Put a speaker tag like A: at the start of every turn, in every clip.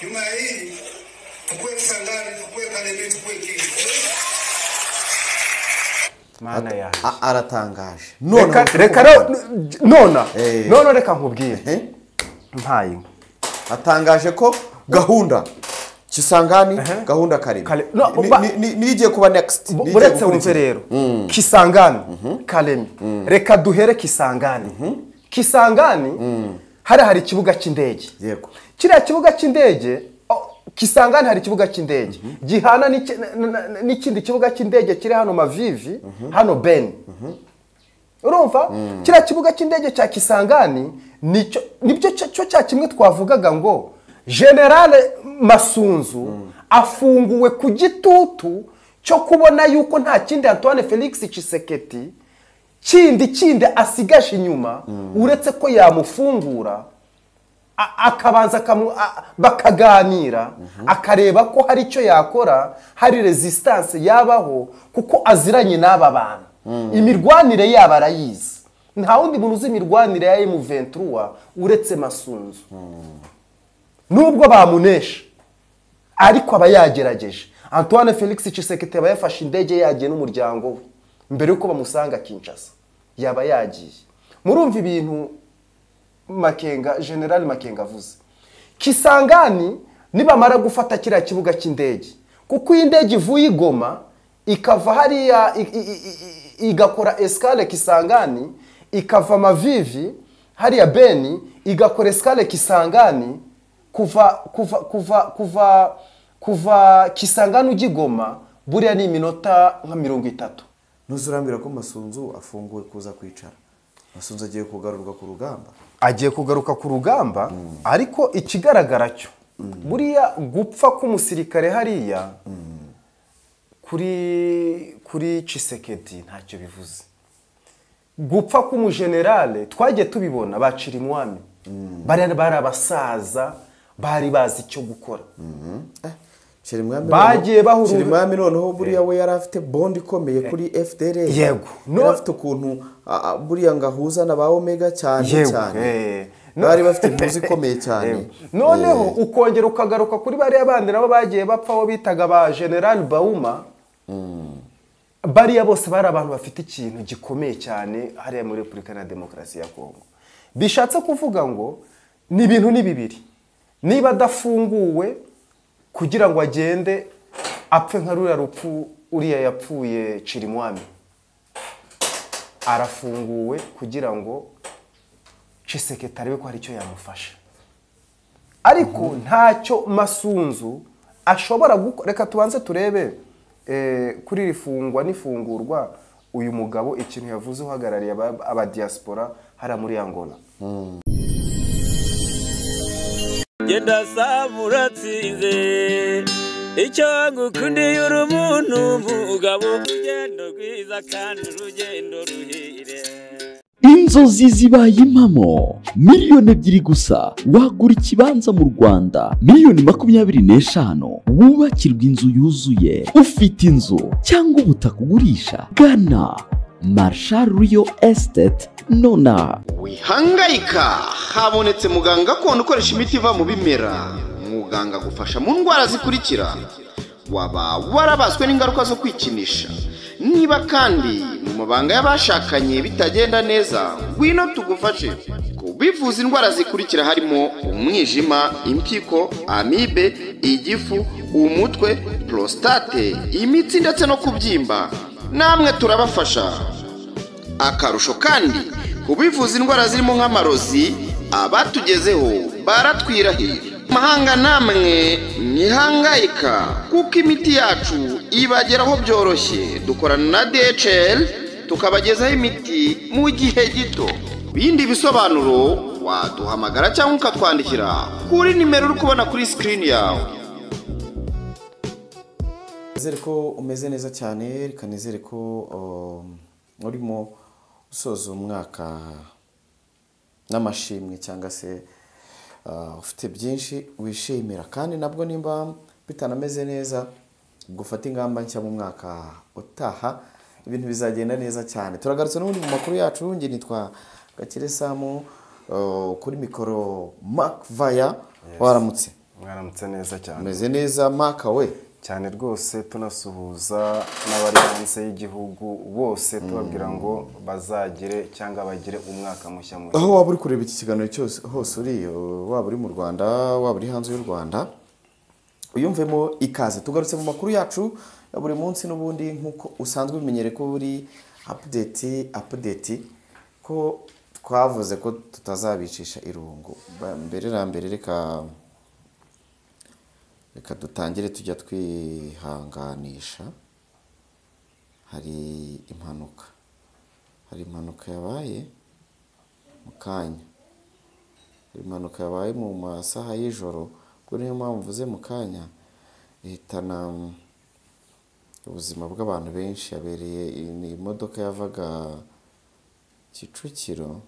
A: Nyuma hii tukue Kisangani, tukue Kalemie, tukue Kingi.
B: Mana ya
C: aratangaje
B: reka none reka nkubwire mpaye
C: atangaje ko gahunda Kisangani gahunda Kalemie nigiye kuba next
B: buretse wumve rero Kisangani Kalemie reka duhere Kisangani hari ikibuga cy'indege
C: yego
B: kiriya kibuga cy'indege Kisangani hari ikibuga cy'indege gihana n'ikindi kibuga cy'indege kiri hano Mavivi hano Beni urumva kiriya kibuga cy'indege cya Kisangani nibyo cyo kimwe twavugaga ngo General Masunzu afunguwe ku gitutu cyo kubona yuko nta kindi Antoine Felix Tshisekedi kindi asigaje inyuma uretse ko yamufungura akabanza bakaganira akareba ko hari icyo yakora hari resistance yabaho kuko aziranye n'aba bantu imirwanire yaba arayizi nta wundi muntu uzi imirwanire ya M23 uretse Masunzu nubwo bamunesha ariko aba yagerageje Antoine Felix Tshisekedi aba yafashe indege yagiye n'umuryango we mbere yuko bamusanga Kinshasa yaba yagiye murumva ibintu General Makenga avuze Kisangani nibamara gufata kiriya kibuga cy'indege kuko indege ivuye igoma ikava hariya igakora escale Kisangani ikava Mavivi hariya Beni igakora escale Kisangani kuva Kisangani ugigoma buriya ni iminota nka 30
C: nuzurambira ko Masunzu afunguwe kuza kwicara Masunzu agiye kugaruka ku rugamba ariko ikigaragara cyo buriya gupfa k'umusirikare hariya kuri Tshisekedi ntacyo bivuze gupfa k'umugenerale twagiye tubibona bacira imwami bari abasaza bari bazi icyo gukora bagiye bahurura Chirimwami noneho buriya we yari afite bond ikomeye kuri FDR
B: yego
C: afite ukuntu buriya ngahuza na ba Omega cyane bari bafite impuzi ikomeye cyane
B: noneho ukongera ukagaruka kuri bari abandi nabo bagiye bapfaho bitaga ba General Bauma bari bose bari abantu bafite ikintu gikomeye cyane hariya muri Republika ya Demokarasi ya Kongo bishatse kuvuga ngo ni ibintu ni bibiri niba dafunguwe kugira ngo agende apfe nka ruriya rupfu uriya yapfuye Chirimwami arafunguwe kugira ngo Tshisekedi arebe ko hari icyo yamufasha ariko ntacyo Masunzu ashobora gukora reka tubanze turebe kuri rifungwa n'ifungurwa uyu mugabo ikintu yavuze uhagarariye aba diaspora hara muri Angola
D: Genda samuratsinze icyo ngukundiye uri umuntu mugabo ugendo rwiza kandi urugendo ruhire
E: inzozi zibaye impamo miliyoni 2 gusa wagura ikibanza mu Rwanda miliyoni 25 wubakirwa inzu yuzuye ufite inzu cyangwa ubutaka ugurisha gana Marshal Real Estate nona
F: wihangayika habonetse muganga gakondo ukoresha imiti iva mu bimera muganga gufasha mu ndwara zikurikira waba warabaswe n'ingaruka zo kwikinisha niba kandi mu mabanga y'abashakanye bitagenda neza ngwino tugufashe kubivuza indwara zikurikira harimo umwijima impyiko amibe igifu umutwe prostate imitsi ndetse no kubyimba namwe turabafasha akarusho kandi kubivuza indwara zirimo nk'amarozi abatugezeho baratwirahira mahanga namwe nihangayika kuko imiti yacu ibageraho byoroshye dukorana na DHL tukabagezaho imiti mu gihe gito bindi bisobanuro waduhamagara cyangwa ukatwandikira kuri nimero uri kubona kuri screen yawe.
C: Nizere ko umeze neza cyane rikanizere ko urimo usoza umwaka n'amashimwe cyangwa se ufite byinshi wishimira kandi nabwo nimba bitanameze neza gufata ingamba nshya mu mwaka utaha ibintu bizagenda neza cyane. Turagarutse n'ubundi mu makuru yacu nge nitwa Gakire Samu kuri mikoro Mark Vaya waramutse.
B: mwaramutse neza cyane
C: umeze neza maka we
B: cyane rwose tunasuhuza n'abari hanze y'igihugu bose tubabwira ngo bazagire cyangwa bagire umwaka mushya mushya.
C: aho waba uri kureba iki kiganiro cyose hose uri waba uri mu Rwanda waba uri hanze y'u Rwanda uyumvemo ikaze. Tugarutse mu makuru yacu ya buri munsi n'ubundi nkuko usanzwe umenyere ko buri update ko twavuze ko tutazabicisha irungu. Mbere na mbere reka dutangire tujya twihanganisha. Hari impanuka yabaye mu kanya. Impanuka yabaye mu masaha y'ijoro, ubwo niyo mpamvu mvuze mu kanya, ihitana ubuzima bw'abantu benshi. Yabereye imodoka yavaga Kicukiro,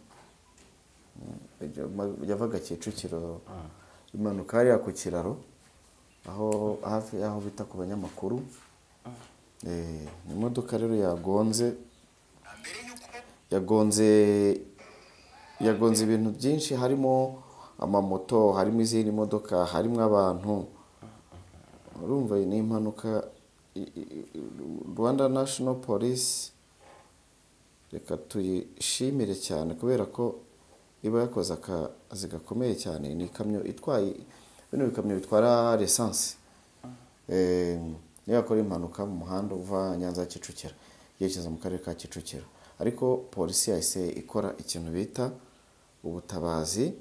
C: impanuka hariya ku kiraro aho hafi yaho bita ku banyamakuru. Imodoka rero yagonze ibintu byinshi, harimo amamoto, harimo izindi modoka, harimo abantu. Urumva ni impanuka. Rwanda National Police reka tuyishimire cyane kubera ko iba yakoze akazi gakomeye cyane. Ni ikamyo itwaye bino bikamyo bitwara lisansi. Niyo yakora impanuka mu muhanda uva Nyanza Kicukiro yerekeza mu karere ka Kicukiro, ariko polisi yahise ikora ikintu bita ubutabazi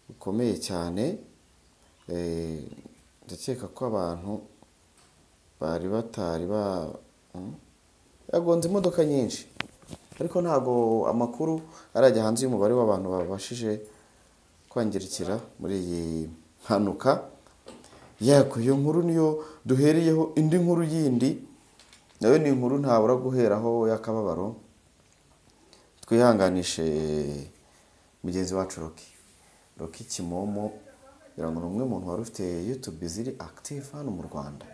C: bukomeye cyane. Ndakeka ko abantu bari batari yagonze imodoka nyinshi, ariko ntago amakuru arajya hanze y'umubare w'abantu babashije kwangirikira muri iyi mpanuka. Yego, iyo nkuru niyo duhereyeho. Indi nkuru yindi nayo ni inkuru ntabura guheraho y'akababaro. Twihanganishe mugenzi wacu Rocky Kimomo. Birango umwe muntu wari ufite YouTube ziri active hano mu Rwanda.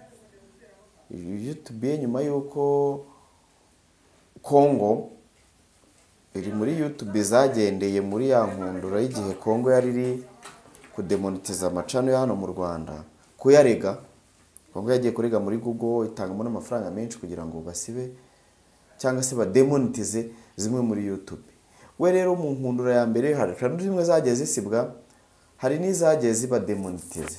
C: YouTube nyuma yuko Kongo iri muri YouTube zagendeye muri ya nkundura y'igihe Kongo yari iri kudemonetiza amacano ya hano mu Rwanda, kuyarega. Kongo yagiye kurega muri Google, itangamo n'amafaranga menshi kugira ngo basibe cyangwa se bademonetize zimwe muri YouTube. We rero mu nkundura ya mbere hari channel zimwe zagiye zisibwa, hari n'izagiye ziba demonetize.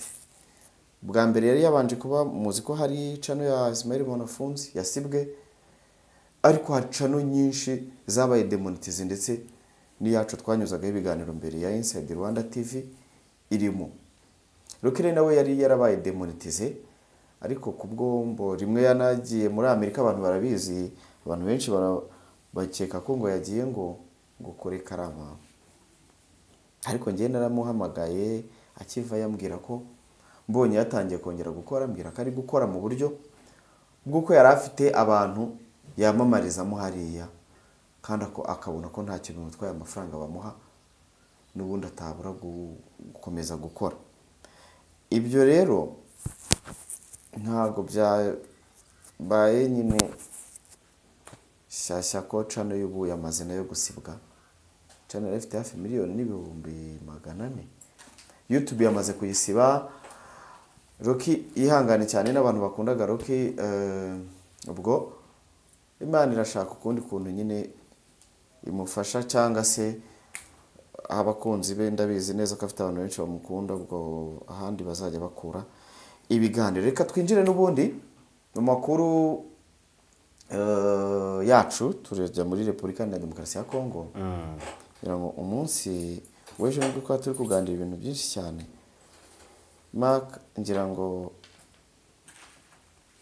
C: Bwa mbere yari yabanje kuba muzi ko hari channel ya Ismail Bonafunzi yasibwe, ariko hari channel nyinshi zabaye demonetize, ndetse n'iyacu twanyuzagaho ibiganiro mbere ya Inside Rwanda TV irimo. Rukire nawe yari yarabaye demonetize, ariko kubwo rimwe yanagiye muri Amerika. Abantu barabizi, abantu benshi bakeka ko ngo yagiye ngo kore karama, ariko ngiye naramuhamagaye akiva yambwira ko mbonye yatangiye kongera gukora, ambwira ko ari gukora mu buryo bw'uko yari afite abantu yamamarizamo hariya, kandi akabona ko nta kintu mutwaye amafaranga bamuha, n'ubundi atabura gukomeza gukora. Ibyo rero ntago byabaye nyine shyashya ko channel y'ubuye amazina yo gusibwa. Channel ifite hafi 1,400,000. YouTube yamaze kuyisiba. Rocky ihangane cyane n'abantu bakundaga Rocky. Ubwo Imana irashaka ukundi kuntu nyine imufasha, cyangwa se abakunzi be ndabizi neza ko afite abantu benshi bamukunda, ubwo ahandi bazajya bakura ibiganiro. Reka twinjire n'ubundi mu makuru yacu. Turajya muri Repubulika ya Demokarasi ya Kongo. Birango umunsi weje nubwo ko turi kuganira ibintu byinshi cyane. Mark, ngira ngo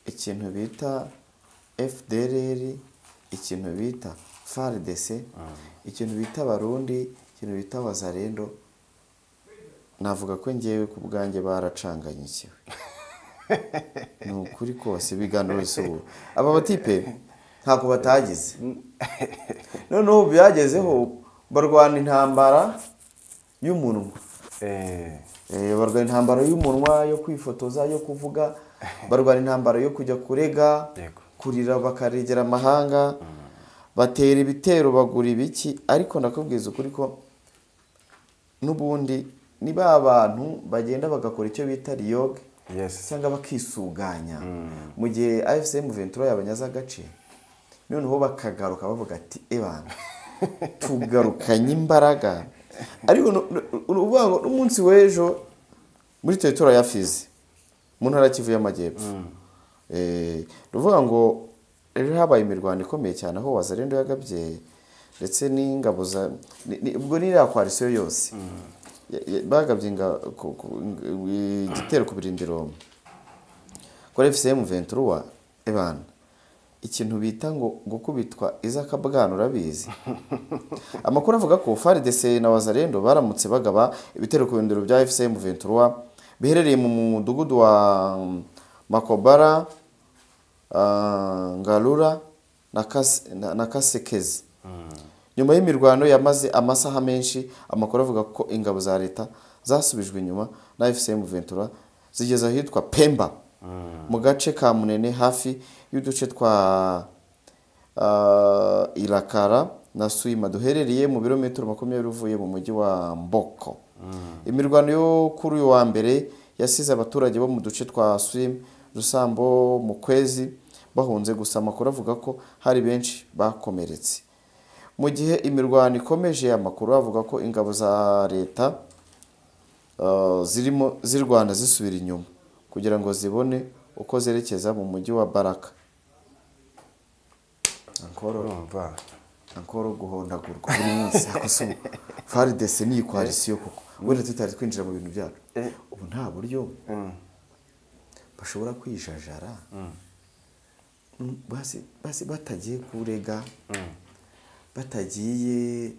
C: ikintu bita FDLR, ikintu bita FARDC, ikintu bita Barundi, ikintu bita Wazalendo, navuga ko ngewe ku bwanjye baracanganyikiwe. Ni ukuri kose ibiganiro isubu. Aba batipe ntako batagize. Noneho byagezeho barwana intambara y'umunwa. Barwana intambara y'umunwa yo kwifotoza, yo kuvuga. Barwana intambara yo kujya kurega, kurira bakaregera amahanga, batera ibitero, bagura ibiki. Ariko ndakubwiza ukuri ko n'ubundi niba abantu bagenda bagakora icyo bita riyoge
B: Yes.
C: cyangwa bakisuganya mu gihe AFCM Ventura yabanyaza agace noneho bakagaruka bavuga ati ebana tugarukanye imbaraga ariko uvuga ngo n'umunsi w'ejo muri territoire ya Fizi mu ntara Kivu y'Amajyepfo ruvuga ngo ejo habaye imirwano ikomeye cyane aho Wazalendo yagabye ndetse n'ingabo za ubwo ni ya coalition yose bagabye igitero ku birindiro kuri FCM Ventura ebana ikintu bita ngo gukubitwa izakabwana urabizi amakuru avuga ko FARDC na Wazalendo baramutse bagaba ibitero ku birindiro bya FCM Ventura biherereye mu mudugudu wa Makobara Ngalura na Kasekezi nyuma y'imirwano yamaze amasaha menshi amakuru avuga ko ingabo za leta zasubijwe inyuma na FCM Ventura zigeze ahitwa Pemba mu gace ka Munene hafi y'uduce twa Irakara na Suima duherereye mu birometero 20 uvuye mu mujyi wa Mboko. Imirwano yo kuri uyu wa mbere yasize abaturage bo mu duce twa Suima Rusambo mu kwezi bahunze gusa amakuru avuga ko hari benshi bakomeretse. Mu gihe imirwano ikomeje amakuru avuga ko ingabo za leta zirimo zirwana zisubira inyuma kugira ngo zibone uko zerekeza mu mujyi wa Baraka. Ankoro guhondagurwa buri munsi akoso FARDC ni coalition koko wenda tutari kwinjira mu bintu byacu ubu nta buryo bashobora kwijajara basi batagiye kurega batagiye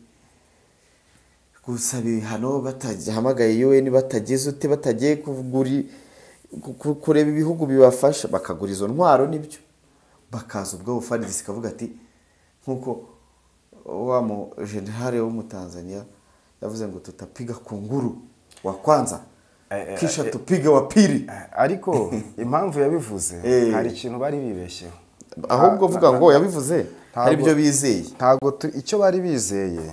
C: gusaba ibihano batahamagaye UN batageze ute batagiye kureba ibihugu bibafasha bakagura izo ntwaro nibyo bakaza ubwo FARDC kavuga ati nkuko wa mu generale wo mu Tanzania yavuze ngo tutapiga kunguru wa kwanza kisha tupiga wa pili
B: ariko impamvu yabivuze hari ikintu bari bibeshyeho
C: ahubwo vuga ngo yabivuze hari byo bizeye
B: ntago icyo bari bizeye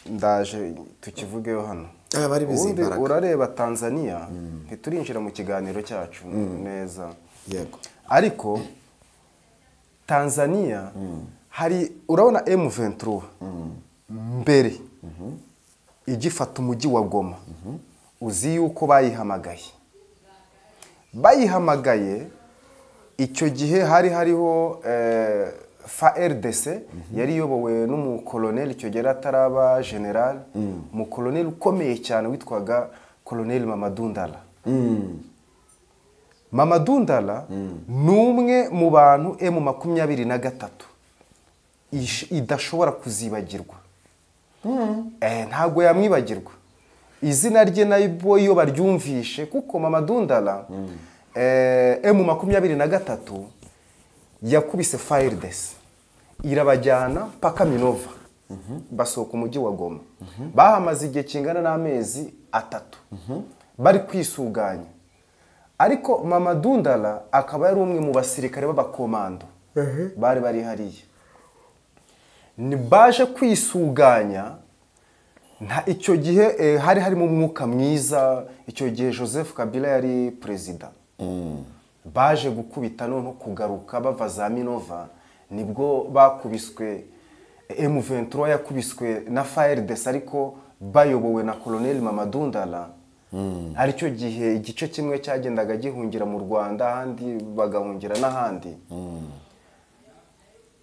B: ndaje tukivugeho hano
C: bari bizeye imbaraga
B: urareba Tanzania ntiturinjira mu kiganiro cyacu neza
C: yego
B: ariko Tanzania hari urabona M23 mbere igifata umujyi wa Goma uzi yuko bayihamagaye icyo gihe hariho FARDC yari yobowe n'umukoloneli icyo gihe ataraba general umukoloneli ukomeye cyane witwaga Colonel Mamadou Ndala Mamadou Ndala numwe mu bantu M23 idashobora kuzibagirwa ntago yamwibagirwa izina rye nabo iyo baryumvishe kuko Mamadou Ndala M23 yakubise FARDC irabajyana paka Minova basohoka umujyi wa Goma bahamaze igihe kingana n'amezi 3 bari kwisuganya ariko Mamadou Ndala akaba yari umwe mu basirikare b'abakomando bari hariya ni baje kwisuganya nta icyo gihe hari harimo umwuka mwiza icyo gihe Joseph Kabila yari president baje gukubita none kugaruka bava za Minova nibwo bakubiswe M23 yakubiswe na FARDC ariko bayobowe na Colonel Mamadou Ndala aricyo gihe igice kimwe cyagendaga gihungira mu Rwanda ahandi bagahungira n'ahandi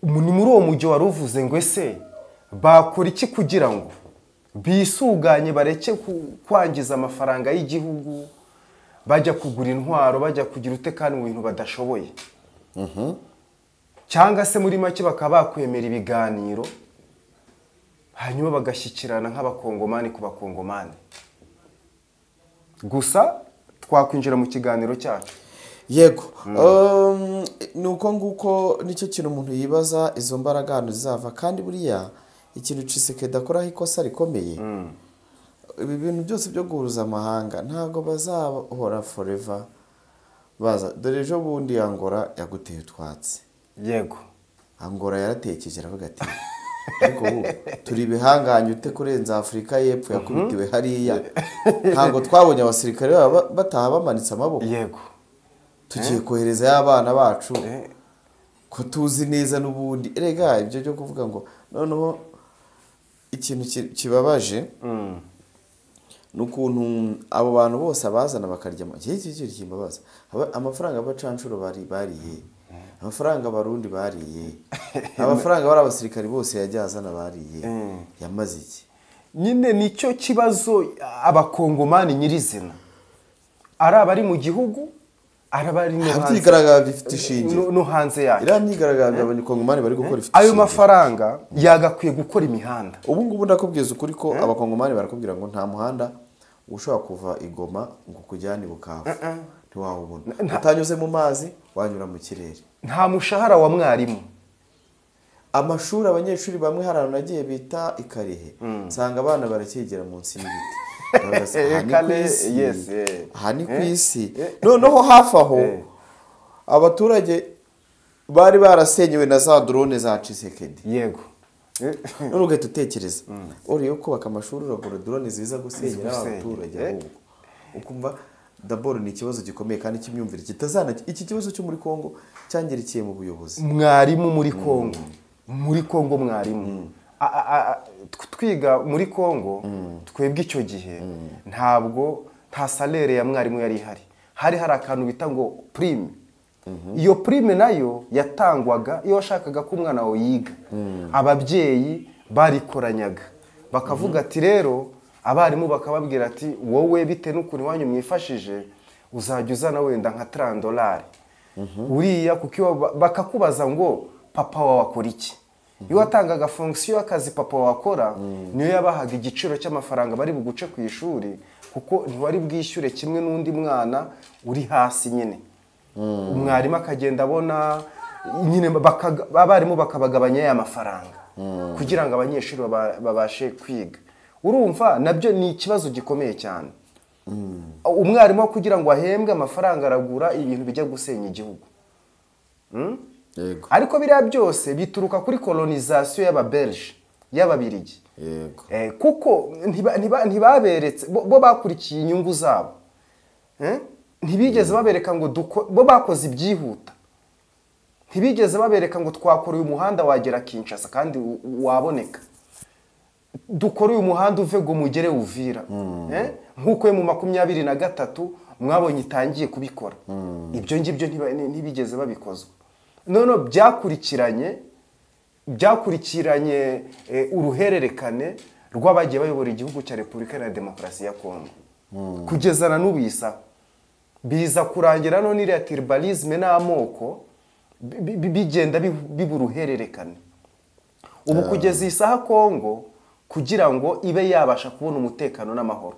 B: ni muri uwo mujyi waruvuze ngo ese bakora iki kugira ngo bisuganye bareke kwangiza amafaranga y'igihugu bajya kugura intwaro bajya kugira utekano mu bintu badashoboye cyangwa se muri make bakaba bakwemera ibiganiro hanyuma bagashyikirana nk'abakongomani ku bakongomani gusa twakwinjira mu kiganiro cyacu
C: yego nuko nguko nicyo kintu umuntu yibaza izo mbaraga hano zizava kandi buriya ikintu Tshisekedi akora ikosa rikomeye ibi bintu byose byo guhuza amahanga ntago bazahora forever baza dore ejo bundi Angola yaguteye utwatsi
B: yego
C: Angola yaratekereje aravuga ati ariko ubu turi ibihanganye ute kurenza Afurika y'Epfo yakubitiwe hariya ntabwo twabonye abasirikare bataha bamanitse amaboko.
B: Yego,
C: tugiye kohereza abana bacu ko tuzi neza n'ubundi erega ibyo byo kuvuga ngo noneho ikintu kibabaje n'ukuntu abo bantu bose abazana bakarya iki kimbabaza amafaranga abacanshuro bariye amafaranga abarundi bariye amafaranga bari abasirikari bose yajyazana bariye yamaze iki
B: nyine nicyo kibazo abakongomani nyirizina ari abari mu gihugu arabari no hanze
C: abyigaragambye ifite ishingiro
B: no hanze yayo
C: ira myigaragambye abakongomani bari gukora ifite
B: ayo mafaranga yagakwiye gukora imihanda.
C: Ubu ngubu ndakubwiza ukuri ko abakongomani barakubwira ngo nta muhanda ushobora kuva Igoma ngo kujyana i Bukavu ntiwawubona utanyuze mu mazi wanyura mu kirere.
B: Nta mushahara wa mwarimu.
C: Amashuri abanyeshuri bamwe harano nagiye bita Ikarehe nsanga abana barakigera munsi y'ibiti. Aha ni ku isi noneho hafi aho abaturage bari barasenyewe na za drone za Tshisekedi.
B: Yego,
C: none ugahita utekereza uriyo kubaka amashuri uragura drone ziza gusenyera abaturage ahubwo ukumva d'abord ni ikibazo gikomeye kandi kimyumvire kitazana iki kibazo cyo muri Kongo cyangirikiye mu buyobozi.
B: Mwarimu muri Kongo mwarimu twiga muri Kongo twebwe icyo gihe ntabwo nta salaire ya mwarimu yari ihari, hari akantu bita ngo prime. Iyo prime nayo yatangwaga iyo washakaga ko umwana wawe yiga. Ababyeyi barikoranyaga bakavuga ati rero abarimu bakababwira ati wowe bite n'ukuntu wanyu mwifashije uzajya uzana wenda nka $30 uriya kuko bakakubaza ngo papa wawe akora iki. Iyo watangaga fonction y'akazi papa wakora niyo yabahaga igiciro cy'amafaranga bari buguce ku ishuri kuko ntiwari bwishyure kimwe n'undi mwana uri hasi nyine. Umwarimu akagenda abona nyine abarimu bakabagabanya ya mafaranga kugira ngo abanyeshuri babashe kwiga. Urumva nabyo ni ikibazo gikomeye cyane. Umwarimu kugira ngo ahembwe amafaranga aragura ibintu bijya gusenya igihugu.
C: Yego.
B: Ariko biriya byose bituruka kuri colonisation y'Ababelge y'Ababirigi.
C: Yego.
B: Kuko ntibaberetse bo bakurikiye inyungu zabo. Ntibigeze babereka ngo bo bakoze ibyihuta. Ntibigeze babereka ngo twakora uyu muhanda wagera Kinshasa kandi waboneka. Dukora uyu muhanda uve ngo mugere Uvira. Nkuko mu 23 mwabonye itangiye kubikora. Ibyo ngibyo ntibigeze babikozwa. None byakurikiranye uruhererekane rw'abagiye bayobora igihugu cya Repubulika ya Demokarasi ya Kongo. Kugeza na n'ubisa biza kurangira none iriya tribalisme n'amoko bigenda biburuhererekane. Ubu kugeza isaha Kongo kugira ngo ibe yabasha kubona umutekano n'amahoro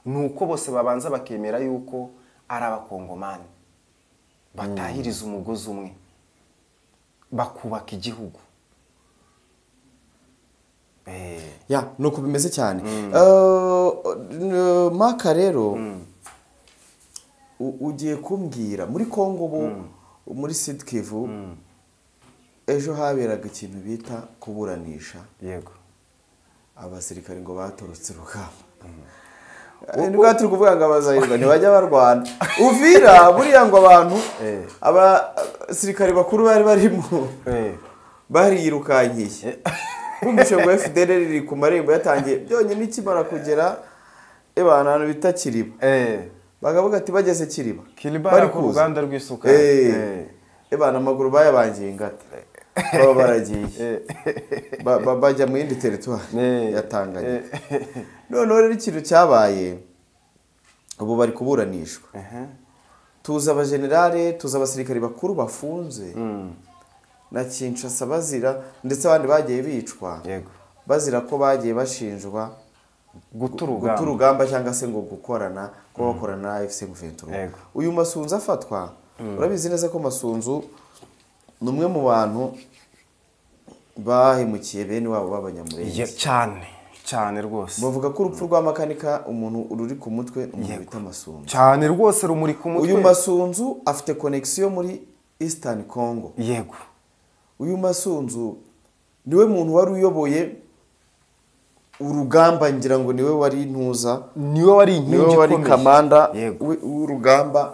B: nuko bose babanza bakemera yuko ari abakongomani batahiriza umugozi umwe bakubaka igihugu.
C: Ya nuko bimeze cyane. Maka rero ugiye kumbwira muri Kongo bo muri Sud Kivu ejo haberaga ikintu bita kuburanisha.
B: Yego.
C: Abasirikari ngo batorotse rugamba. Nibwo turi kuvuga ngo abazahirwa ntibajya barwana. Uvira buriya ngo abantu abasirikari bakuru bari barimo barirukankiye. Bumvishe ngo FDL riri ku marembo yatangiye byonyine ikimara kugera abantu bita Kiriba. Bagavuga ati bageze Kiriba.
B: Bari ku ruganda rw'isuka.
C: Ebana amaguru bayabangiye ingata. Baba baragiye. Bajya mu yindi territoire yatanganye. None rero ikintu cyabaye ubu bari kuburanishwa. Tuza abagenerale, tuza abasirikari bakuru bafunze. Na Kinshasa bazira ndetse abandi bagiye bicwa.
B: Yego.
C: Bazira ko bagiye bashinjwa guturugamba cyangwa se ngo gukorana ko bakorana na FC Guverinoma. Uyu Masunzu afatwa urabizi neza ko Masunzu numwe mu bantu bahemukiye bene wabo b'abanyamurenge
B: cyane rwose.
C: Bavuga ko urupfu rwa makanika umuntu ruri ku mutwe umuntu bita Masunzu.
B: Cyane rwose rumuri ku mutwe.
C: Uyu Masunzu afite connection muri Eastern Congo.
B: Yego.
C: Uyu Masunzu niwe muntu wari uyoboye urugamba, ngira ngo niwe wari intuza,
B: niwe wari inkingi
C: niwe wari
B: ikomeye.
C: kamanda
B: Yego.
C: w'urugamba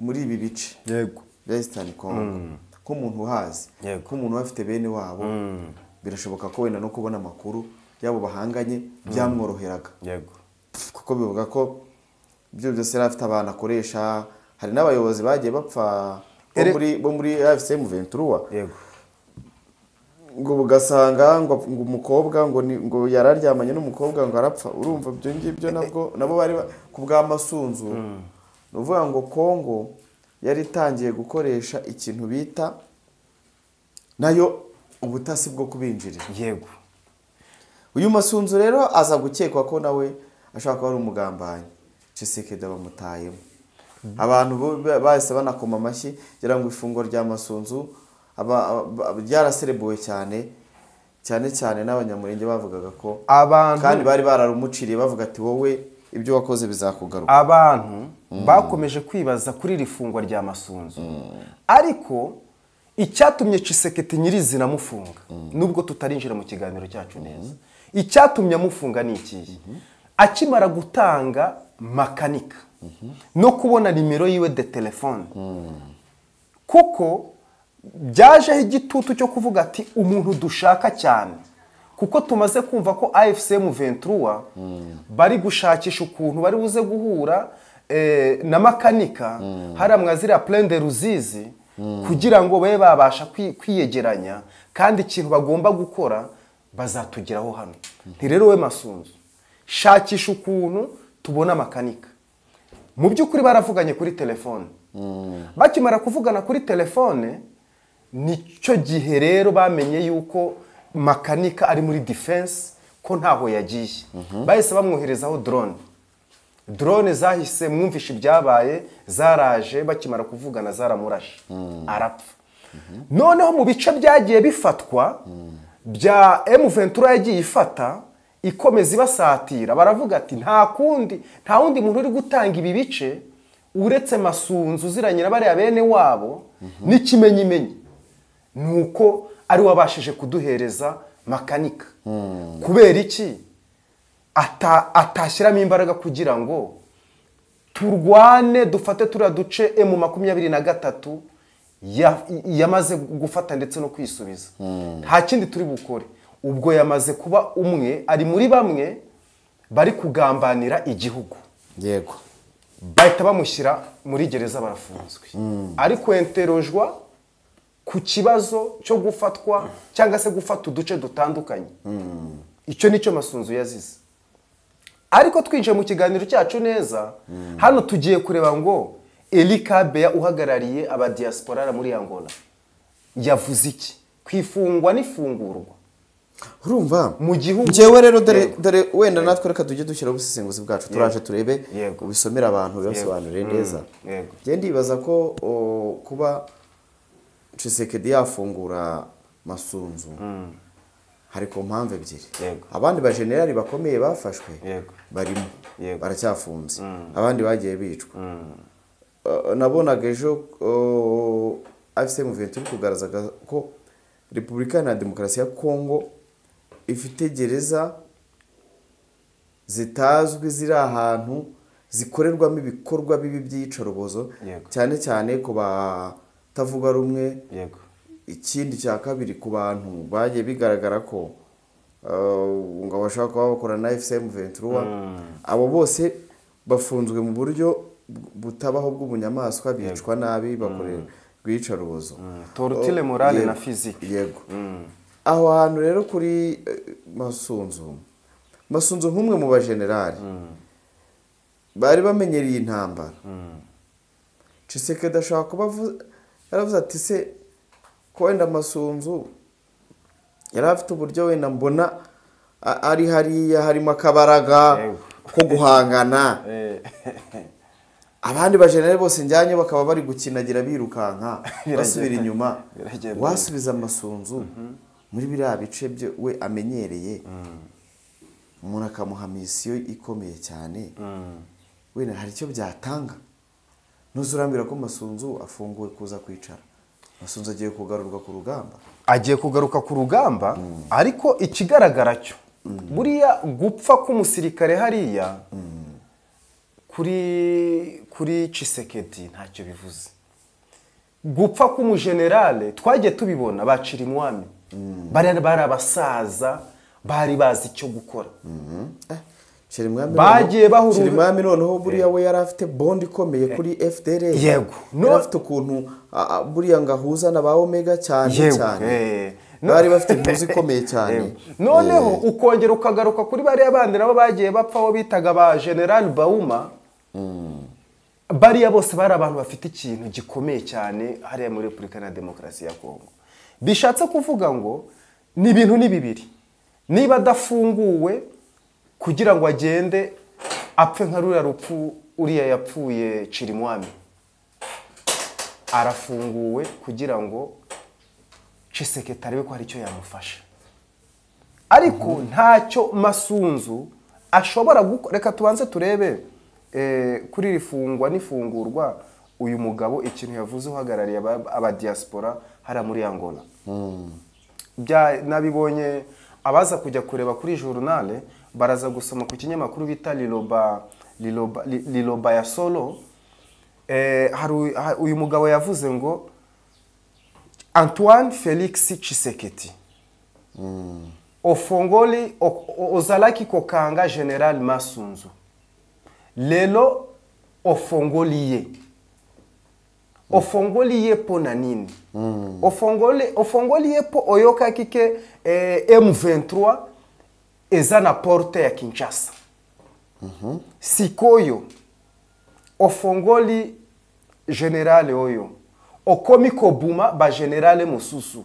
C: muri ibi bice
B: Yego.
C: bya Eastern Congo. Nk'umuntu uhazi,
B: Yego.
C: nk'umuntu bafite bene wabo, birashoboka ko wenda no kubona amakuru y'abo bahanganye byamworoheraga.
B: Yego.
C: Kuko bivuga ko ibyo byose yari afite abantu akoresha. Hari n'abayobozi bagiye bapfa bo muri AFCM 23.
B: Yego.
C: Ngo ugasanga ngo umukobwa ngo yararyamanye n'umukobwa ngo arapfa. Urumva ibyo ngibyo nabo bari ku bw'amasunzu. Ni uvuga ngo Congo yari itangiye gukoresha ikintu bita nayo ubutasi bwo kubinjirira.
B: Yego.
C: Uyu Masunzu rero aza gukekwa ko nawe ashaka kuba ari umugambanyi. Tshisekedi bamutayemo. Abantu bahise banakoma amashyi kugira ngo ifungwa rya Masunzu ryaraserebuwe cyane n'abanyamurenge bavugaga ko
B: abantu
C: kandi bari bararumuciriye bavuga ati wowe ibyo wakoze bizakugaruka.
B: Abantu bakomeje kwibaza kuri iri fungwa rya Masunzu. Ariko icyatumye Tshisekedi nyirizina amufunga, nubwo tutarinjira mu kiganiro cyacu neza, icyatumye amufunga ni ikihe? Akimara gutanga makanika no kubona nimero yiwe de telefone, kuko byajeho igitutu cyo kuvuga ati umuntu dushaka cyane, kuko tumaze kumva ko AFCM 23 bari gushakisha ukuntu bari buze guhura na makanika hari amwazira Plaine de Ruzizi kugira ngo babe babasha kwiyegeranya, kandi ikintu bagomba gukora bazatugeraho hano. Nti rero we Masunzu, shakisha ukuntu tubona makanika. Mu by'ukuri baravuganye kuri telefone. Bakimara kuvugana kuri telefone, nicyo gihe rero bamenye yuko makanika ari muri defense, ko ntaho yagiye. Bahise bamwoherezaho drone zahise mwumvisha ibyabaye, zaraje bakimara kuvugana zaramurashe arapfa. Noneho mu bice byagiye bifatwa bya M23 yagiye ifata ikomeza ibasatira, baravuga ati nta wundi muntu uri gutanga ibi bice uretse Masunzu uziranye n'abariya bene wabo n'ikimenyimenyi, nuko ari wabashije kuduhereza makanika. Kubera iki atashyiramo imbaraga kugira ngo turwane dufate turiya duce M23 yamaze gufata ndetse no kwisubiza? Nta kindi turi bukore. Ubwo yamaze kuba umwe ari muri bamwe bari kugambanira igihugu.
C: Yego.
B: Bahita bamushyira muri gereza, barafunzwe. Ariko enterojwa ku kibazo cyo gufatwa cyangwa se gufata uduce dutandukanye. Icyo nicyo Masunzu yazize. Ariko twinjiye mu kiganiro cyacu neza, hano tugiye kureba ngo Elika Beya uhagarariye abadiaspora muri Angola yavuze iki kwifungwa n'ifungurwa.
C: Urumva
B: mu gihugu
C: njewe rero dore wenda natwe reka tujye dushyira ubusesenguzi bwacu, turaje turebe ubisomera abantu basobanurire neza. Je ndibaza ko kuba Tshisekedi yafungura Masunzu hari ku mpamvu ebyiri. Abandi ba generali bakomeye bafashwe barimo baracyafunze, abandi bagiye bicwa. Nabonaga ejo AFCM 23 kugaragaza ko Repubulika ya Demokarasi ya Kongo ifite gereza zitazwi ziri ahantu zikorerwamo ibikorwa bibi by'iyicarubozo, cyane cyane ku batavuga rumwe. Ikindi cya kabiri ku bantu bagiye bigaragara ko ngo bashaka kuba bakora na AFCM 23, abo bose bafunzwe mu buryo butabaho bw'ubunyamaswa, bicwa nabi, bakorera rwicarubozo,
B: tortile morale na physique.
C: Yego. Aho hantu rero kuri Masunzu nk'umwe mu bagenerali bari bamenyereye intambara. Tshisekedi ashaka kuba yaravuze ati se ko wenda Masunzu yari afite uburyo wenda mbona ari hariya harimo akabaraga ko guhangana, abandi bajenerali bose njyanye bakaba bari gukinagira birukanka basubira inyuma, wasubiza Masunzu muri biriya bice bye we amenyereye, umuntu akamuha misiyo ikomeye cyane, wenda hari icyo byatanga. Ntuzurambira ko Masunzu afunguwe kuza kwicara. Masunzu agiye kugarurwa ku rugamba.
B: agiye kugaruka ku rugamba ariko ikigaragara cyo buriya gupfa k'umusirikare hariya kuri Tshisekedi ntacyo bivuze. Gupfa k'umujenerale twagiye tubibona bacira imwami bari abasaza bari bazi icyo gukora. Bagiye bahurura
C: Chirimwami noneho buriya we yari afite bond ikomeye kuri FDR.
B: Yego.
C: Yari afite ukuntu buriya ngahuza na ba Omega cyane cyane. Bari bafite impuzu ikomeye cyane.
B: Noneho ukongera ukagaruka kuri bariya bandi nabo bagiye bapfaho bitaga ba General Bauma. Bariya bose bari abantu bafite ikintu gikomeye cyane hariya muri Repubulika na Demokarasi ya Kongo. Bishatse kuvuga ngo ni ibintu ni bibiri. Niba adafunguwe kugira ngo agende apfe nka ruriya rupfu uriya yapfuye Chirimwami, arafunguwe kugira ngo Tshisekedi arebe ko hari icyo yamufasha. Ariko ntacyo Masunzu ashobora gukora. Reka tubanze turebe kuri rifungwa n'ifungurwa uyu mugabo ikintu yavuze uhagarariye aba diaspora hara muri Angola. Nabibonye abaza kujya kureba kuri journal baraza gusoma ku kinyamakuru bita Liloba ya Solo. Uyu mugabo yavuze ngo Antoine Felix Tshisekedi ofongoli ozalaki kokanga General Masunzu lelo ofongoliye pona nini ofongoliye po oyoka kike M23 eza na porte ya Kinshasa. Sikoyo ofongoli generale oyo okomi kobuma ba generale mususu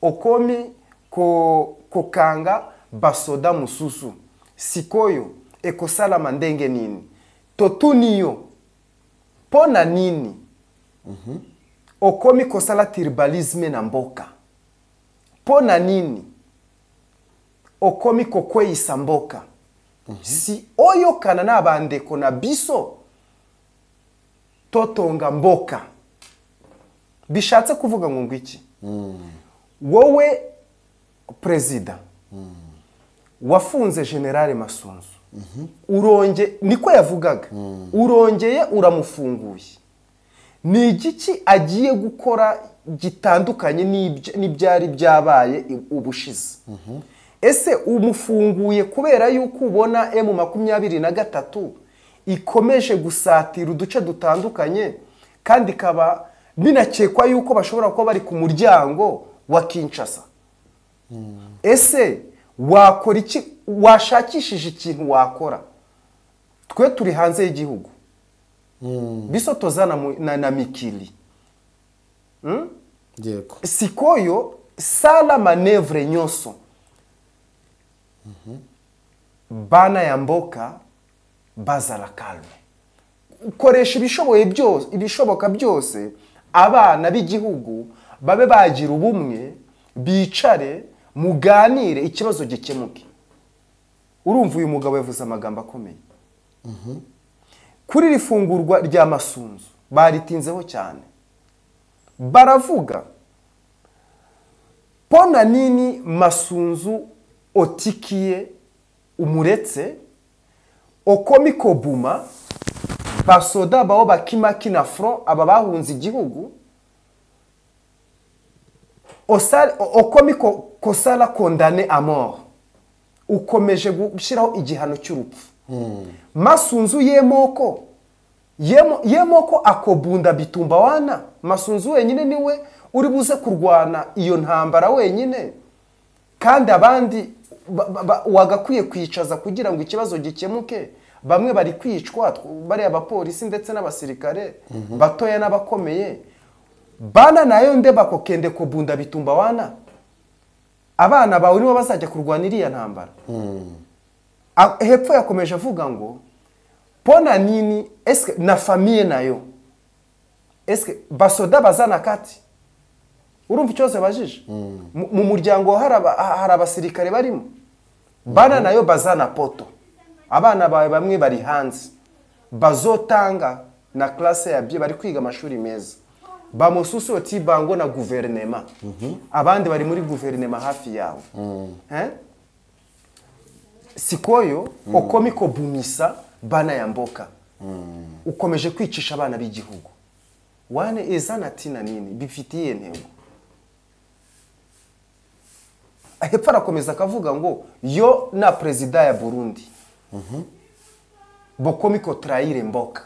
B: okomi kokanga basoda mususu sikoyo ekosala mandenge nini totuniyo pona nini okomi kosala tribalisme na mboka pona nini okomi kokweisa mboka si oyo kana na bandeko na biso totonga mboka. Bishatse kuvuga ngo ngwiki wowe president wafunze General Masunzu uronge niko yavugaga urongeye uramufunguye ni igiki agiye gukora gitandukanye n'ibyari byabaye ubushize. Ese umufunguye kubera yuko ubona M23 ikomeje gusatira uduce dutandukanye kandi kaba binakekwa yuko bashobora kuba bari ku muryango wa Kinshasa. Ese wakora iki? Washakishije ikintu wakora? Twe turi hanze y'igihugu bisotozana na mikili
C: Yego.
B: Sikoyo sala manevre nyoso bana ya mboka bazala kalme ukoresha ibishoboka byose abana b'igihugu babe bagira ubumwe bicare muganire ikibazo gikemuke. Urumva uyu mugabo yavuze amagambo akomeye kuri rifungurwa rya Masunzu baritinzeho cyane baravuga pona nini Masunzu otikiye umuretse okomi kobuma basoda bao bakimaki na front aba bahunze igihugu okomi kosala condamné à mort ukomeje gushiraho igihano cy'urupfu. Masunzu yemoko akobunda bitumba wana Masunzu wenyine niwe uri buze kurwana iyo ntambara wenyine kandi abandi wagakwiye kwicaza kugira ngo ikibazo gikemuke. Bamwe bari kwicwa bari abapolisi ndetse n'abasirikare batoya n'abakomeye bana nayo ndeba ko kende ko bunda bitumba wana abana bawe nibo bazajya kurwanira iya ntambara. Hepfo yakomeje avuga ngo pona nini eske na famille nayo eske basoda bazana kati. Urumva cyose bajije mu muryango hari abasirikare barimo bana nayo bazana poto abana bawe bamwe bari hanze bazotanga na classe ya bye bari kwiga amashuri meza bamususu oti bango na guverinema abandi bari muri guverinema hafi yawe sikoyo okomiko bumisa bana ya mboka ukomeje kwicisha abana b'igihugu wane ezana tina nini bifitiye ntego ahepfa arakomeza akavuga ngo yo na perezida ya Burundi bokomiko trahire mboka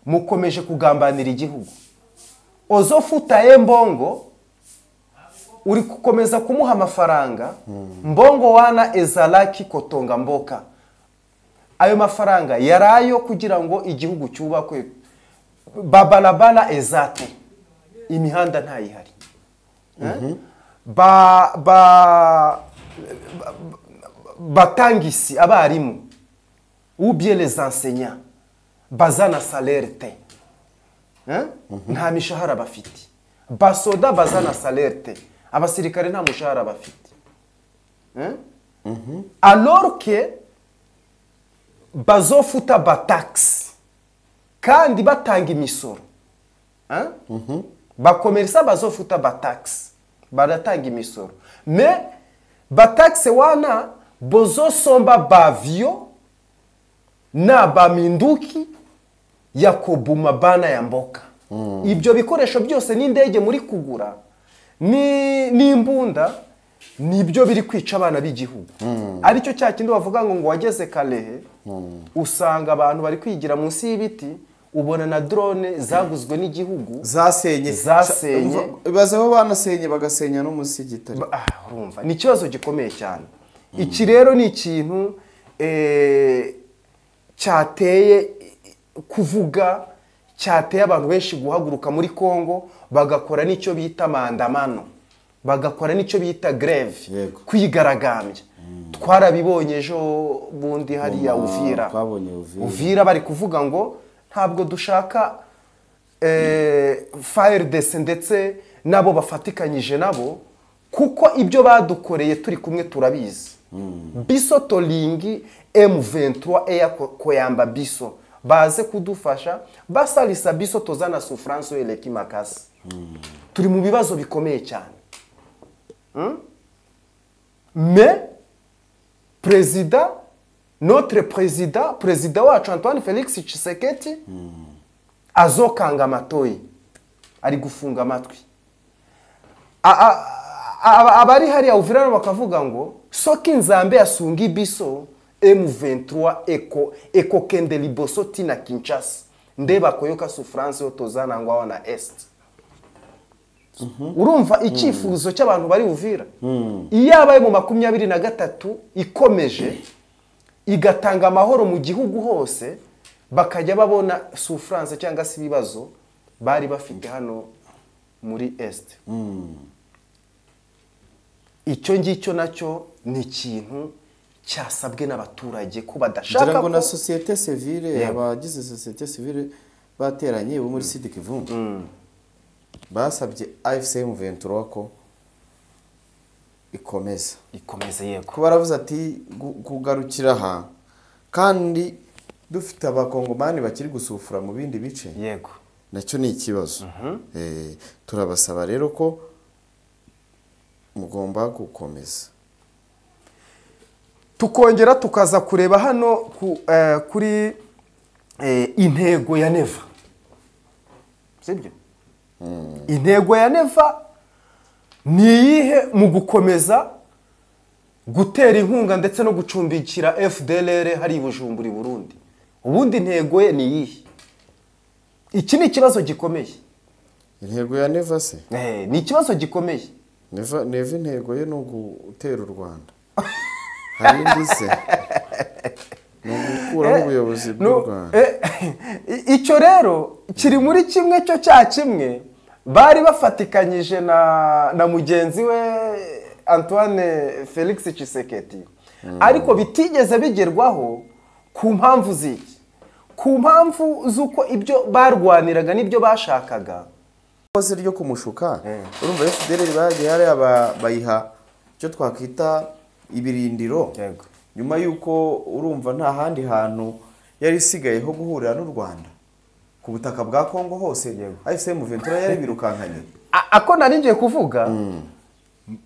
B: mukomeje kugambanira igihugu ozofuta mbongo uri kukomeza kumuha amafaranga mbongo wana ezalaki kotonga mboka ayo mafaranga yarayo kugira ngo igihugu cyubakwe babalabala ezate imihanda ntayihari batangisi abarimu ou bien les enseignants bazana salaire te nta mishahara bafite basoda bazana salaire te abasirikare nta mushahara bafite alors que bazofuta batax kandi batanga imisoro bakomerisa bazofuta batax baratanga imisoro mais batax wana bozosomba bavio na baminduki ya kobuma bana ya mboka ibyo bikoresho byose n'indege muri kugura ni imbunda nibyo biri kwica abana b'igihugu aricyo cya kindi bavuga ngo wageze Kalehe usanga abantu bari kwigira munsi y'ibiti ubona na drone zaguzwe n'igihugu zasenye
C: bazaho banasenye bagasenya no musigitari
B: urumva ni ikibazo gikomeye cyane iki rero ni ikintu cyateye kuvuga cyateye abantu benshi guhaguruka muri Kongo bagakora nicyo bita mandamano bagakora nicyo bita greve kwigaragambya twarabibonye ejo bundi hariya Uvira bari kuvuga ngo ntabwo dushaka FARDC ndetse nabo bafatikanyije nabo kuko ibyo badukoreye turi kumwe turabizi biso tolingi M23 eya koyamba biso baze kudufasha basalisa biso tozana souffrance eleki makasi turi mu bibazo bikomeye cyane mais notre président wacu Antoine Félix Tshisekedi azokanga amatoyi ari gufunga amatwi abari hari Uvira bakavuga ngo soki nzambe asungi biso M23 eko kende liboso tina Kinshasa ndeba koyoka souffrance otozana ngwa na est urumva icyifuzo cy'abantu bari Uvira iyabaye mu 23 ikomeje igatanga amahoro mu gihugu hose bakajya babona souffrance cyangwa se ibibazo bari bafite hano muri est icyo ngicyo nacyo ni ikintu cyasabwe n'abaturage ko badashaka
C: ko na société civile abagize société civile bateranye bo muri Sud Kivu basabye AFC M23 ko ikomeze yego ko baravuze ati kugarukira aha kandi dufite abakongomani bakiri gusufura mu bindi bice
B: yego
C: nacyo ni ikibazo turabasaba rero ko mugomba gukomeza
B: tukongera tukaza kureba hano kuri intego ya Neva sibyo intego ya Neva ni iyihe mu gukomeza gutera inkunga ndetse no gucumbikira FDLR hari Bujumbura Burundi ubundi intego ye ni iyihe iki ni ikibazo gikomeye
C: intego ya Neva se
B: ni ikibazo gikomeye
C: Neva intego ye no gutera u Rwanda hari ndise no gukura ubuyobozi bw'u Rwanda
B: icyo rero kiri muri kimwe cyo cya kimwe bari bafatikanyije na mugenzi we Antoine Félix Tshisekedi ariko bitigeze bigerwaho ku mpamvu ziki ku mpamvu zuko ibyo barwaniraga nibyo bashakaga
C: kose ryo kumushuka urumva FDLR bagiye hari bayiha cyo twakwita ibirindiro nyuma yuko urumva nta handi hantu yari isigaye ho guhurira n'u Rwanda ku butaka bwa Kongo hose AFC M23 yari birukankanye.
B: Ako nari ngiye kuvuga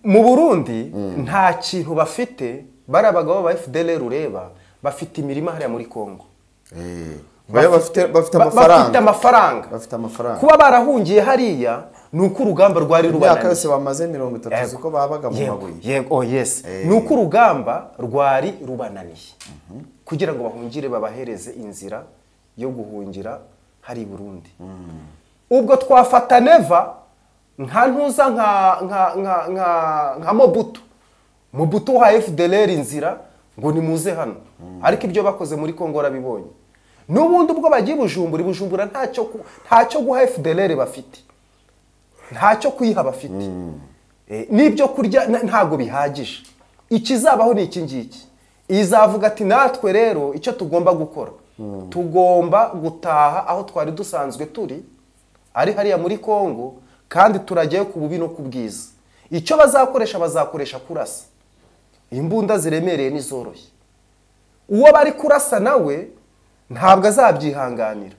B: mu Burundi nta kintu bafite bari abagabo ba FDLR ureba bafite imirima hariya muri Kongo.
C: Bafite amafaranga.
B: Kuba barahungiye hariya nuko urugamba rwari rubananiye.
C: Imyaka yose bamaze 30 ziko babaga mu mabuye.
B: Yego, yes. Nuko urugamba rwari rubananiye. Kugira ngo bahungire babahereze inzira yo guhungira hari Burundi. Ubwo twafata Neva nka ntuza nka Mobutu ha FDLR inzira ngo nimuze hano. Ariko ibyo bakoze muri Kongo rabibonye. Nubundi ubwo bagiye Bujumbura ntacyo guha FDLR bafite. Ntacyo kuyiha bafite. Nibyo kurya ntago bihagije. Ikizabaho ni iki ngiki. Izavuga ati natwe rero icyo tugomba gukora. Tugomba gutaha aho twari dusanzwe turi ari hariya muri Kongo kandi turagiye ku bubi no kubwiza. Icyo bazakoresha kurasa. Imbunda ziremereye n'izoroshye. Uwo bari kurasa nawe ntabwo azabyihanganira.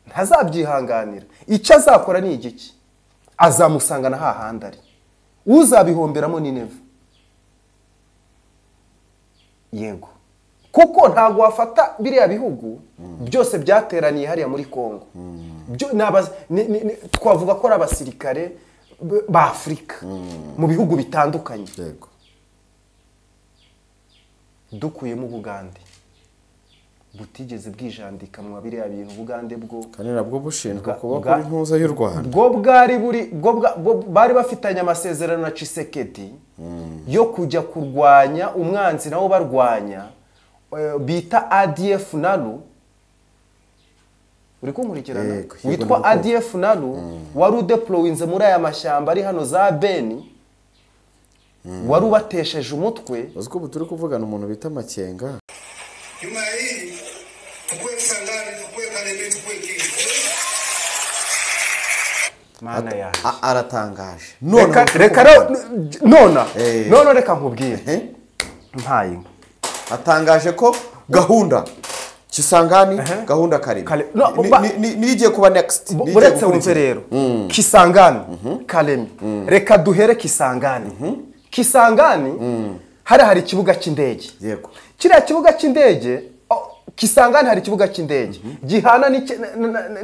B: Ntazabyihanganira. Icyo azakora ni igiki? Azamusangana hahandi ari. Uzabihomberamo ni Neva. Yego. Kuko ntago wafata biriya bihugu byose byateraniye hariya muri Kongo. Twavuga ko ari abasirikare ba Afrika mu bihugu bitandukanye.
C: Yego.
B: Dukuyemo Bugande. Butigeze bwijandika mu biriya bintu Bugande bwo
C: kandi nabwo bushinzwe kuba kuri ntuza y'u Rwanda.
B: Bari bafitanye amasezerano na Tshisekedi yo kujya kurwanya umwanzi nawo barwanya bita ADF Nalu. Uri kunkurikirana? Witwa ADF Nalu wari udeployinze muri aya mashyamba ari hano za Beni. Wari ubatesheje umutwe.
C: Uziko buturi kuvugana umuntu bita Makenga.
A: Nyuma hii tukue Kisangani, tukue Kalemie, tukue Kingi.
B: Mana ya.
C: Aratangaje.
B: None reka nkubwire. Mpaye.
C: Atangaje ko gahunda Kisangani gahunda Kalemie nigiye kuba next.
B: Buretse wumve rero. Kisangani, Kalemie. Reka duhere Kisangani. Kisangani hari ikibuga cy'indege.
C: Yego.
B: Kiriya kibuga cy'indege Kisangani hari ikibuga cy'indege gihana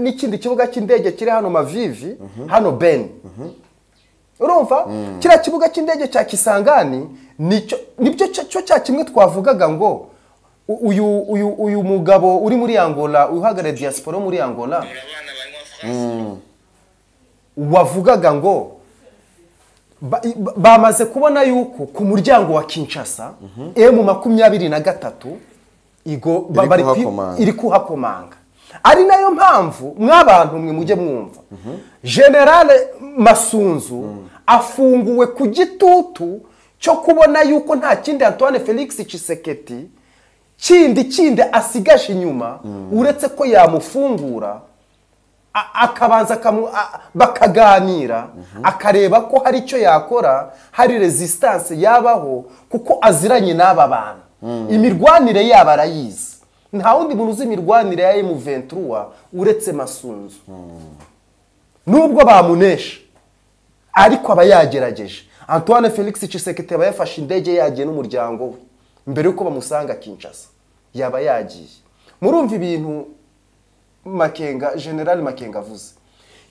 B: n'ikindi kibuga cy'indege kiri hano Mavivi hano Beni. Urumva kiriya kibuga cy'indege cya Kisangani nibyo cyo kimwe twavugaga ngo uyu mugabo uri muri Angola uhagarariye diaspora muri Angola wavugaga ngo bamaze kubona yuko ku muryango wa Kinshasa M23 iri kuhakomanga. Ari nayo mpamvu mwabantu mwe mujye mwumva General Masunzu afunguwe ku gitutu cyo kubona yuko nta kindi Antoine Felix Tshisekedi kindi asigaje inyuma uretse ko yamufungura akabanza bakaganira akareba ko hari icyo yakora, hari resistance yabaho kuko aziranye n'aba bantu. Imirwanire yaba arayizi. Nta wundi muntu uzi imirwanire ya M23 uretse Masunzu. Nubwo bamunesha ariko aba yagerageje. Antoine Felix Tshisekedi aba yafashe indege yagiye n'umuryango we mbere yuko bamusanga Kinshasa. Yaba yagiye. Murumva ibintu General Makenga avuze.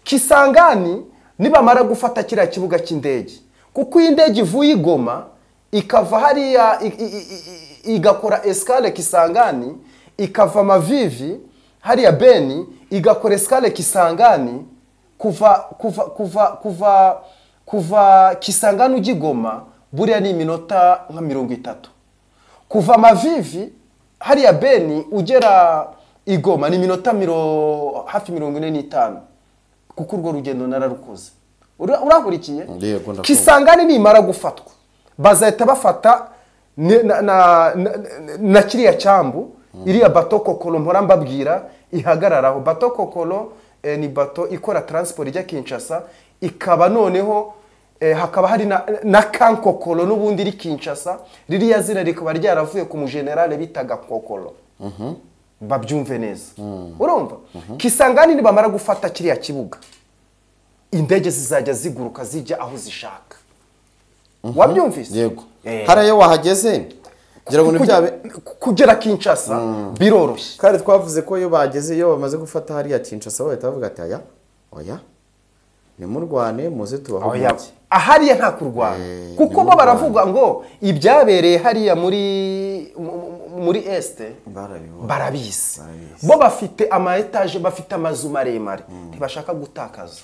B: Kisangani nibamara gufata kiriya kibuga cy'indege kuko indege ivuye i Goma ikava hariya igakora escale Kisangani ikava Mavivi hariya Beni igakora escale Kisangani kuva Kisangani ujya Goma buriya ni iminota nka 30. Kuva Mavivi hariya Beni ugera Igoma ni minota hafi 45 kuko urwo rugendo nararukoze. Urahurikiye? Kisangani nimara gufatwa bazahita bafata na kiriya cyambu iriya bato kokolo mpora mbabwira ihagararaho. Bato kokolo ni bato ikora transport ijya Kinshasa ikaba noneho hakaba hari na kankokolo n'ubundi iri Kinshasa ririya zina rikaba ryaravuye ku mugenerale bitaga kokolo. babyumve neza urumva Kisangani nibamara gufata kiriya kibuga indege zizajya ziguruka zijya aho zishaka wabyumvise
C: yego hariya wahageze ngira ngo nibyabe
B: kugera Kinshasa biroroshye
C: kandi twavuze ko iyo bageze iyo bamaze gufata hariya Kinshasa bahita bavuga ati oya ni murwane muze tubaho
B: ahariya nta kurwana kuko bo baravuga ngo ibyabereye hariya muri este barabizi bo bafite ama etage bafite amazu maremare ntibashaka gutakaza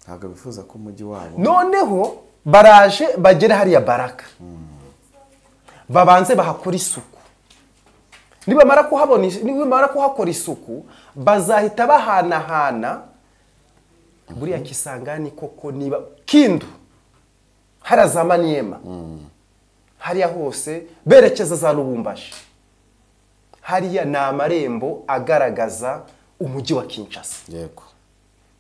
C: ntabwo bifuza ko umujyi wabo
B: noneho baraje bagere hariya Baraka babanze bahakora isuku nibamara kuhakora isuku bazahita bahanahana buriya Kisangani koko niba Kindu haraza Maniema hariya hose berekeza za Lubumbashi hariya ni amarembo agaragaza umujyi wa Kinshasa
C: yego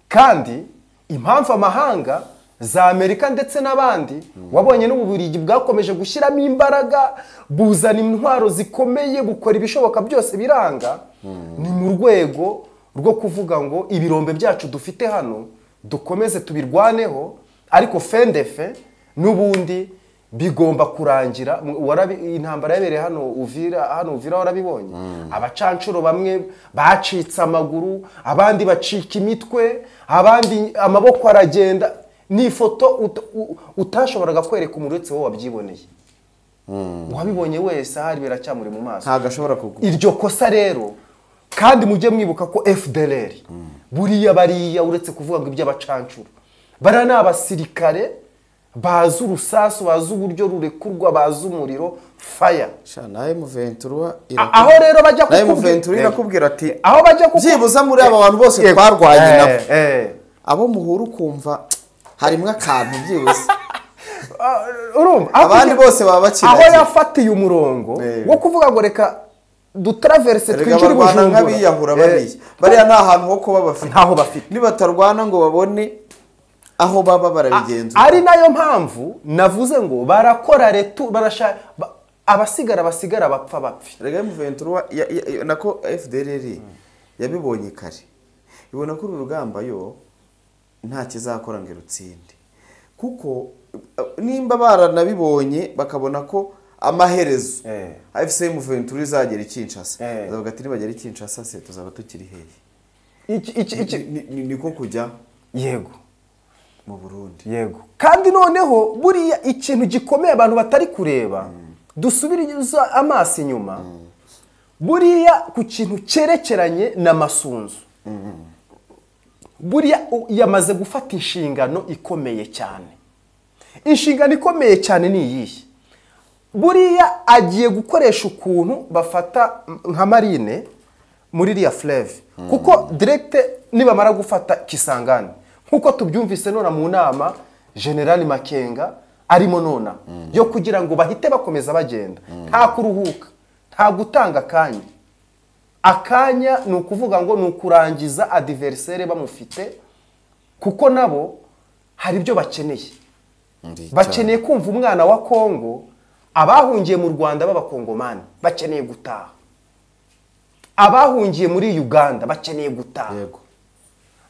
B: kandi impamvu amahanga za Amerika ndetse n'abandi wabonye n'Ububiligi bwakomeje gushyiramo imbaraga buzana intwaro zikomeye bukora ibishoboka byose biranga ni mu rwego rwo kuvuga ngo ibirombe byacu dufite hano dukomeze tubirwaneho ariko fendefe n'ubundi bigomba kurangira intambara yabereye hano Uvira warabibonye abacancuro bamwe bacitse amaguru abandi bacika imitwe abandi amaboko aragenda ni ifoto utashoboraga kwereka umuretse wowe wabyiboneye wabibonye wese ahari biracyamuri mu maso
C: ntago ashobora kugura
B: iryo kosa rero kandi mujye mwibuka ko FDLR bariya uretse kuvuga ngo iby'abacancuro bara n'abasirikare bazi urusasu bazi uburyo rurekurwa bazi umuriro fire
C: naye Muventura
B: aho rero bajya
C: irakubwira ati
B: aho bajya
C: byibuza muri aba bantu bose twarwanye nabo abo muhuru kumva harimo akantu byibuze abandi bose baba bakina
B: aho yafatiye umurongo wo kuvuga ngo reka dutraverse twinjire
C: Bujumbura nk'abiyahura bariya nta hantu ho kuba bafite
B: ntaho bafite
C: nibatarwana ngo babone aho baba barabigenza
B: ari nayo mpamvu navuze ngo barakora retu basigara bapfa
C: rega Muventura nako FDLR yabibonye kare ibona ko urugamba yo nta kizakora ngo rutsinde kuko nimba baranabibonye bakabona ko amaherezo AFC Muventura izagera Kinshasa bavuga ati nibagera Kinshasa se tuzaba tukiri hehe niko kujya
B: yego
C: mu Burundi
B: yego kandi noneho buriya ikintu gikomeye abantu batari kureba dusubiriza amaso inyuma buriya ku kintu cyerekeranye n'amasunzu buriya yamaze gufata inshingano ikomeye cyane inshingano ikomeye cyane ni iyihe buriya agiye gukoresha ukuntu bafata nka Marine muri iriya Fleuve kuko direct nibamara gufata Kisangani nkuko tubyumvise nona mu nama General Makenga arimo nona yo kugira ngo bahite bakomeza bagenda nta kuruhuka nta gutanga akanya ni ukuvuga ngo ni ukurangiza adversaire bamufite kuko nabo hari ibyo bakeneye kumva umwana wa Kongo abahungiye mu Rwanda b'abakongomani bakeneye gutaha abahungiye muri Uganda bakeneye gutaha
C: yego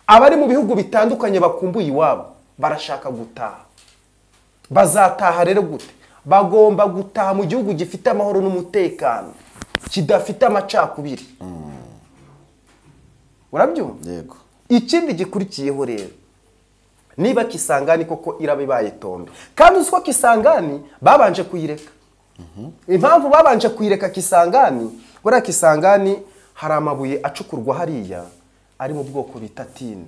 B: abari mu bihugu bitandukanye bakumbuye iwabo barashaka gutaha bazataha rero gute bagomba gutaha mu gihugu gifite amahoro n'umutekano kidafite amacakubiri urabyumva
C: yego
B: ikindi gikurikiyeho rero niba Kisangani koko irabibaye tondo kandi uziko Kisangani babanje kuyireka impamvu babanje kuyireka Kisangani bora Kisangani hari amabuye acukurwa hariya ari mu bwoko bita tine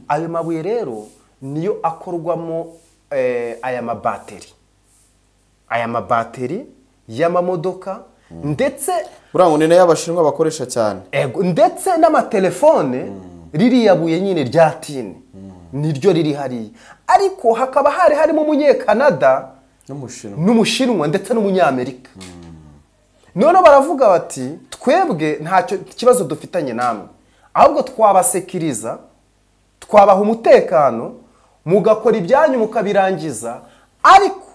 B: ayo mabuye rero niyo akorwamo aya mabateri y'amamodoka ndetse
C: urango ni y'abashinwa bakoresha cyane
B: ndetse n'amatelefone ririya buye nyine rya tine niryo riri hariya ariko hakaba harimo umunyekanada n'umushinwa ndetse n'umunyamerika none baravuga bati twebwe ntacyo kibazo dufitanye namwe ahubwo twabasekiriza twabaha umutekano mugakora ibyanyu mukabirangiza ariko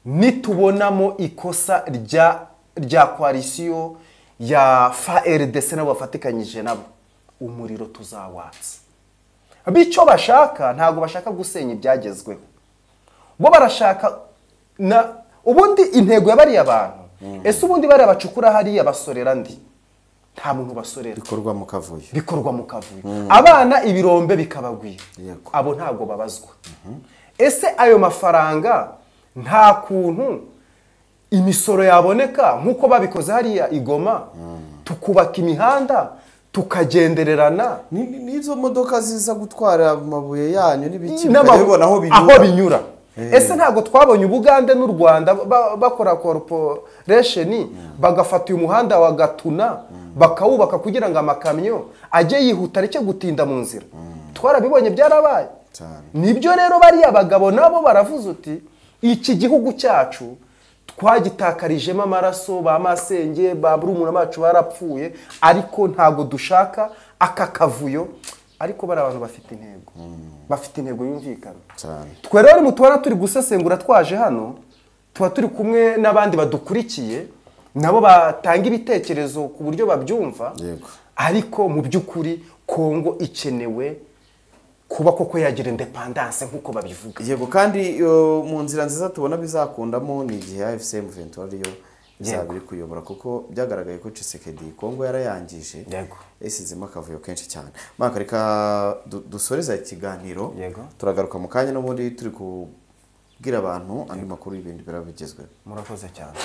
B: nitubonamo ikosa rya koalisiyo ya FARDC nabo bafatikanyije nabo umuriro tuzawatsa. Bico bashaka ntago bashaka gusenya ibyagezweho, bo barashaka ubundi intego yabari abantu. Ese ubundi bari abacukura hariya basorera ndi? Nta muntu basorera,
C: bikorwa mu kavuyo. Abana
B: ibirombe bikabagwira, abo ntago babazwa. Ese ayo mafaranga nta kuntu imisoro yaboneka nkuko babikoze hariya Igoma, tukubaka imihanda tukagendererana
C: n'izo modoka ziza gutwara amabuye yanyu n'ibiki
B: bibona aho binyura. Ese ntago twabonye Ubugande n'u Rwanda bakora corporation bagafata uyu muhanda wa Gatuna bakawubaka kugira ngo amakamyo ajye yihuta areke gutinda mu nzira? Twarabibonye byarabaye. Nibyo rero bari abagabo nabo baravuze uti iki gihugu cyacu twagitakarijemo amaraso, ba masenge ba burumuna bacu barapfuye, ariko ntago dushaka aka kavuyo. Ariko bari abantu bafite intego yumvikana cyane. Twe rero mutubona turi gusesengura twaje hano, tuba turi kumwe n'abandi badukurikiye nabo batanga ibitekerezo ku buryo babyumva. Ariko mu by'ukuri Kongo ikenewe kuba koko yagira independence nkuko babivuga.
C: Yego, kandi mu nzira nziza tubona bizakundamo ni igihe AFC M23 yo izabiri kuyobora, kuko byagaragaye ko Tshisekedi Kongo yarayangije. Esizemo akavuyo kenshi cyane. Maka reka dusoreza ikiganiro, turagaruka mu kanya no muri turi kubwira abantu andi makuru y'ibindi birabigezwe.
B: Murakoze cyane.